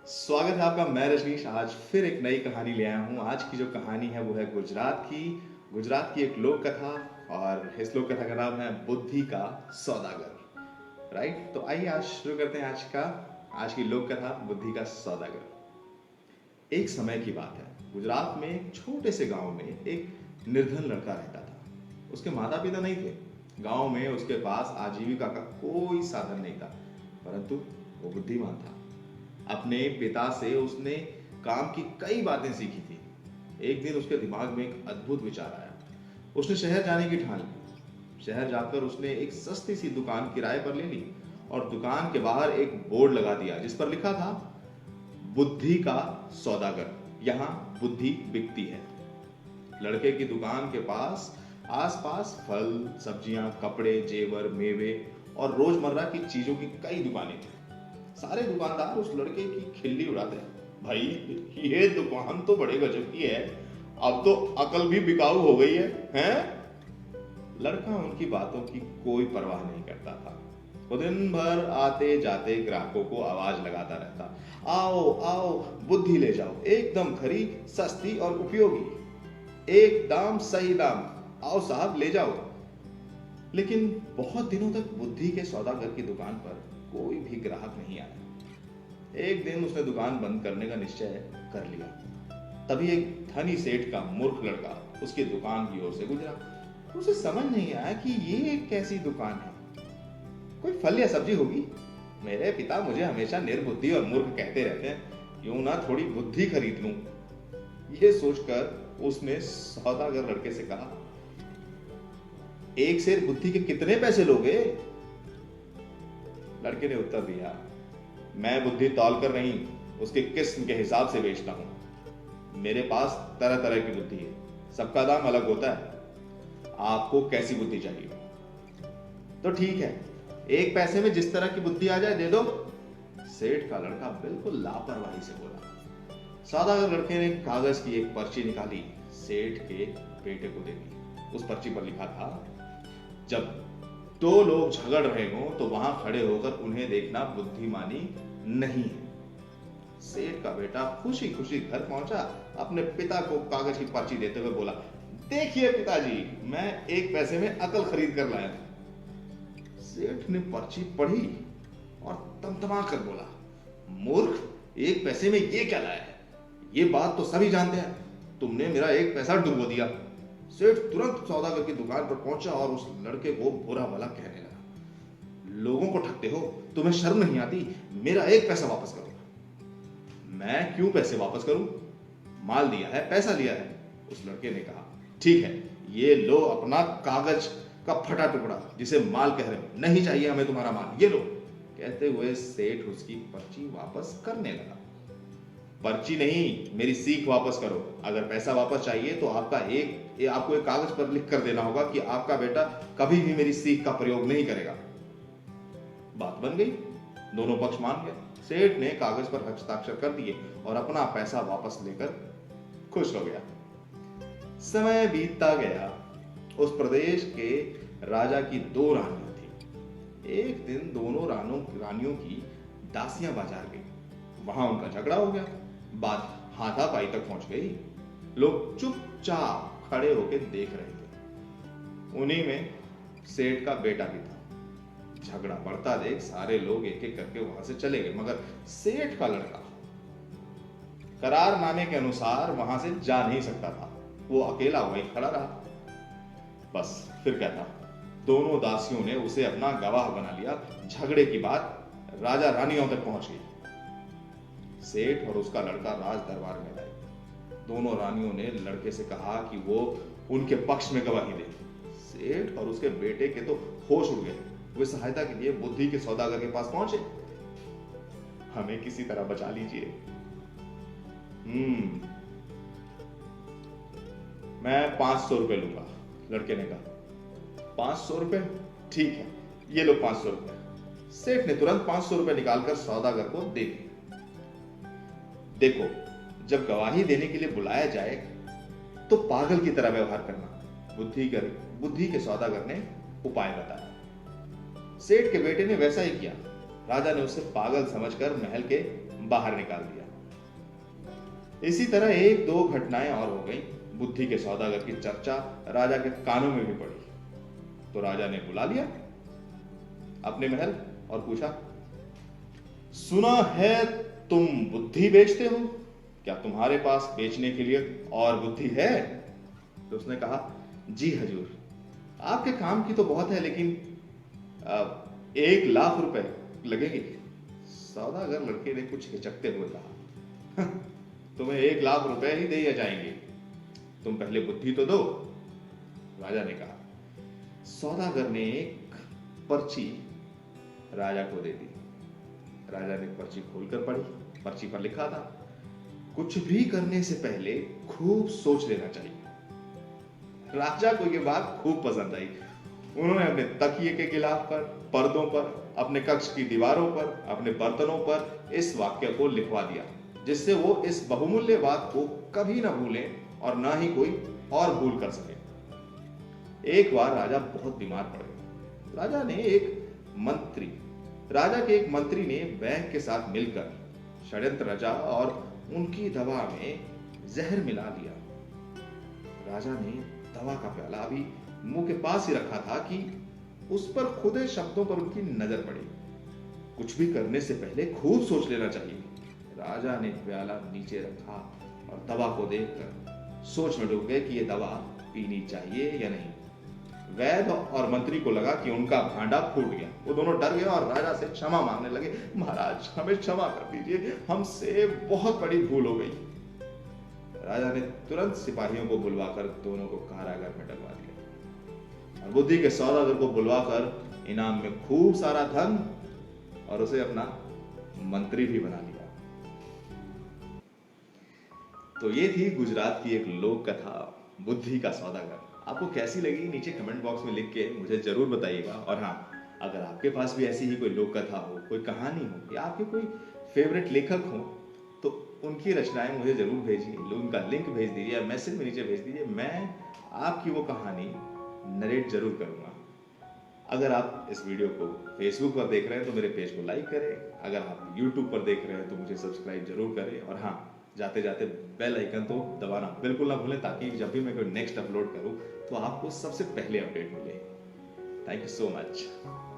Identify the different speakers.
Speaker 1: स्वागत है आपका। मैं रजनीश आज फिर एक नई कहानी ले आया हूँ। आज की जो कहानी है वो है गुजरात की एक लोक कथा। और इस लोक कथा का नाम है बुद्धि का सौदागर। राइट, तो आइए आज शुरू करते हैं आज की लोक कथा बुद्धि का सौदागर। एक समय की बात है, गुजरात में एक छोटे से गांव में एक निर्धन लड़का रहता था। उसके माता पिता नहीं थे। गांव में उसके पास आजीविका का कोई साधन नहीं था, परंतु वो बुद्धिमान था। अपने पिता से उसने काम की कई बातें सीखी थी। एक दिन उसके दिमाग में एक अद्भुत विचार आया। उसने शहर जाने की ठान ली। शहर जाकर उसने एक सस्ती सी दुकान किराए पर ले ली और दुकान के बाहर एक बोर्ड लगा दिया जिस पर लिखा था, बुद्धि का सौदागर, यहाँ बुद्धि बिकती है। लड़के की दुकान के पास आसपास फल, सब्जियां, कपड़े, जेवर, मेवे और रोजमर्रा की चीजों की कई दुकानें थी। सारे दुकानदार उस लड़के की खिल्ली उड़ाते हैं। भाई, ये दुकान तो बड़े गजब की है, अब तो अकल भी बिकाऊ हो गई है? लड़का उनकी बातों की कोई परवाह नहीं करता था। वो दिन भर आते जाते ग्राहकों को आवाज लगाता रहता, आओ आओ, बुद्धि ले जाओ, एकदम खरी, सस्ती और उपयोगी, एक दाम सही दाम, आओ साहब ले जाओ। लेकिन बहुत दिनों तक बुद्धि के सौदागर की दुकान पर कोई भी ग्राहक नहीं आया। एक दिन उसने दुकान बंद करने का निश्चय कर लिया। तभी एक धनी सेठ का मूर्ख लड़का उसकी दुकान की ओर से गुजरा। उसे समझ नहीं आया कि ये कैसी दुकान है, कोई फल या सब्जी होगी। मेरे पिता मुझे हमेशा निर्बुद्धि और मूर्ख कहते रहते हैं, यूं ना थोड़ी बुद्धि खरीद लूं। ये सोचकर उसने सौदागर लड़के से कहा, एक सेर बुद्धि के कितने पैसे लोगे? लड़के ने उत्तर दिया, मैं बुद्धि तौल कर नहीं, उसके किस्म के हिसाब से बेचता हूं। मेरे पास तरह तरह की बुद्धि है, सबका दाम अलग होता है। आपको कैसी बुद्धि चाहिए? तो ठीक है, एक पैसे में जिस तरह की बुद्धि आ जाए दे दो। सेठ का लड़का बिल्कुल लापरवाही से बोला। सौदागर लड़के ने कागज की एक पर्ची निकाली, सेठ के बेटे को दे दी। उस पर्ची पर लिखा था, जब दो लोग झगड़ रहे हो तो वहां खड़े होकर उन्हें देखना बुद्धिमानी नहीं है। सेठ का बेटा खुशी खुशी घर पहुंचा, अपने पिता को कागज की पर्ची देते हुए बोला, देखिए पिताजी, मैं एक पैसे में अकल खरीद कर लाया। सेठ ने पर्ची पढ़ी और तमतमा कर बोला, मूर्ख, एक पैसे में ये क्या लाया है? ये बात तो सभी जानते हैं, तुमने मेरा एक पैसा डुबो दिया। सेठ तुरंत सौदागर की दुकान पर पहुंचा और उस लड़के को बुरा भला कहने लगा, लोगों को ठगते हो, तुम्हें शर्म नहीं आती? मेरा एक पैसा वापस करो। मैं क्यों पैसे वापस करूं? माल दिया है, पैसा लिया है। उस लड़के ने कहा, ठीक है, ये लो अपना कागज का फटा टुकड़ा जिसे माल कह रहे हो, नहीं चाहिए हमें तुम्हारा माल, ये लो। कहते हुए सेठ उसकी पर्ची वापस करने लगा। पर्ची नहीं, मेरी सीख वापस करो। अगर पैसा वापस चाहिए तो आपको एक कागज पर लिख कर देना होगा कि आपका बेटा कभी भी मेरी सीख का प्रयोग नहीं करेगा। बात बन गई, दोनों पक्ष मान गए। सेठ ने कागज पर हस्ताक्षर कर दिए और अपना पैसा वापस लेकर खुश हो गया। समय बीतता गया। उस प्रदेश के राजा की दो रानियां थी। एक दिन दोनों रानियों की दासियां बाजार गई। वहां उनका झगड़ा हो गया। बात हाथापाई तक पहुंच गई। लोग चुपचाप खड़े होकर देख रहे थे। उन्हीं में सेठ का बेटा भी था। झगड़ा बढ़ता देख सारे लोग एक एक करके वहां से चले गए, मगर सेठ का लड़का करारनामे के अनुसार वहां से जा नहीं सकता था। वो अकेला वहीं खड़ा रहा। बस फिर क्या था, दोनों दासियों ने उसे अपना गवाह बना लिया। झगड़े की बात राजा रानियों तक पहुंच गई। सेठ और उसका लड़का राज दरबार में गए। दोनों रानियों ने लड़के से कहा कि वो उनके पक्ष में गवाही दे। सेठ और उसके बेटे के तो होश उड़ गए। वे सहायता के लिए बुद्धि के सौदागर के पास पहुंचे। हमें किसी तरह बचा लीजिए। मैं 500 रुपए लूंगा, लड़के ने कहा। 500 रुपए? ठीक है, ये लो 500 रुपए। सेठ ने तुरंत 500 रुपए निकालकर सौदागर को दे दिए। देखो, जब गवाही देने के लिए बुलाया जाए तो पागल की तरह व्यवहार करना, बुद्धि के सौदागर ने उपाय बताया। सेठ के बेटे ने वैसा ही किया। राजा ने उसे पागल समझकर महल के बाहर निकाल दिया। इसी तरह एक दो घटनाएं और हो गई। बुद्धि के सौदागर की चर्चा राजा के कानों में भी पड़ी, तो राजा ने बुला लिया अपने महल और पूछा, सुना है तुम बुद्धि बेचते हो, क्या तुम्हारे पास बेचने के लिए और बुद्धि है? तो उसने कहा, जी हजूर, आपके काम की तो बहुत है, लेकिन 1,00,000 रुपए लगेंगे। सौदागर लड़के ने कुछ हिचकते हुए कहा, तुम्हें 1,00,000 रुपए ही दिए जाएंगे, तुम पहले बुद्धि तो दो। राजा ने कहा। सौदागर ने एक पर्ची राजा को दे दी। राजा ने पर्ची खोलकर पढ़ी। पर्ची पर लिखा था, कुछ भी करने से पहले खूब सोच लेना चाहिए। राजा को यह बात खूब पसंद आई। उन्होंने अपने तकिए के गिलाफ पर, पर्दों पर, अपने कक्ष की दीवारों पर, अपने बर्तनों पर इस वाक्य को लिखवा दिया, जिससे वो इस बहुमूल्य बात को कभी ना भूलें और ना ही कोई और भूल कर सके। एक बार राजा बहुत बीमार पड़े। राजा के एक मंत्री ने बैंक के साथ मिलकर षड्यंत्र रचा और उनकी दवा में जहर मिला दिया। राजा ने दवा का प्याला अभी मुंह के पास ही रखा था कि उस पर खुदे शब्दों पर उनकी नजर पड़ी, कुछ भी करने से पहले खूब सोच लेना चाहिए। राजा ने प्याला नीचे रखा और दवा को देखकर सोच में डूब गए कि यह दवा पीनी चाहिए या नहीं। वैद्य और मंत्री को लगा कि उनका भांडा फूट गया। वो दोनों डर गए और राजा से क्षमा मांगने लगे, महाराज हमें क्षमा कर दीजिए, हमसे बहुत बड़ी भूल हो गई। राजा ने तुरंत सिपाहियों को बुलवाकर दोनों को कारागार में डलवा दिया और बुद्धि के सौदागर को बुलवाकर इनाम में खूब सारा धन और उसे अपना मंत्री भी बना लिया। तो ये थी गुजरात की एक लोक कथा, बुद्धि का सौदागर। आपको कैसी लगी नीचे कमेंट बॉक्स में लिख के मुझे जरूर बताइएगा। और हाँ, अगर आपके पास भी ऐसी ही कोई लोक कथा हो, कोई कहानी हो या आपके कोई फेवरेट लेखक हो, तो उनकी रचनाएं मुझे जरूर भेजिए, उनका लिंक भेज दीजिए या मैसेज में नीचे भेज दीजिए। मैं आपकी वो कहानी नरेट जरूर करूंगा। अगर आप इस वीडियो को फेसबुक पर देख रहे हैं तो मेरे पेज को लाइक करें। अगर आप यूट्यूब पर देख रहे हैं तो मुझे सब्सक्राइब जरूर करें। और हाँ, जाते जाते बेल आइकन तो दबाना बिल्कुल ना भूलें, ताकि जब भी मैं कोई नेक्स्ट अपलोड करूं तो आपको सबसे पहले अपडेट मिले। Thank you so much.